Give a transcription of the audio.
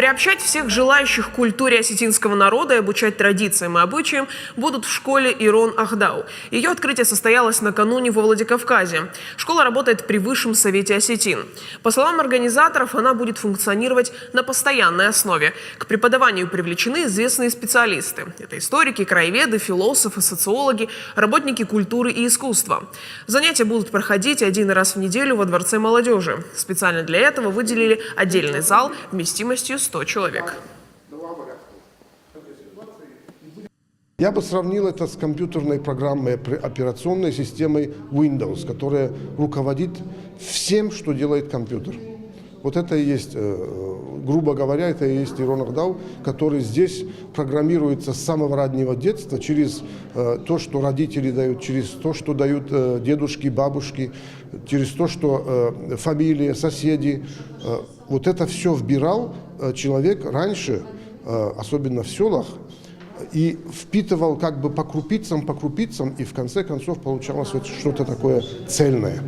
Приобщать всех желающих к культуре осетинского народа и обучать традициям и обычаям будут в школе Ирон Ахдау. Ее открытие состоялось накануне во Владикавказе. Школа работает при Высшем Совете Осетин. По словам организаторов, она будет функционировать на постоянной основе. К преподаванию привлечены известные специалисты. Это историки, краеведы, философы, социологи, работники культуры и искусства. Занятия будут проходить один раз в неделю во Дворце молодежи. Специально для этого выделили отдельный зал вместимостью 100 человек. Я бы сравнил это с компьютерной программой, операционной системой Windows, которая руководит всем, что делает компьютер. Вот это и есть, грубо говоря, это и есть Ирон Ахдау, который здесь программируется с самого раннего детства через то, что родители дают, через то, что дают дедушки, бабушки, через то, что фамилия, соседи. Вот это все вбирал человек раньше, особенно в селах, и впитывал как бы по крупицам, и в конце концов получалось вот что-то такое цельное.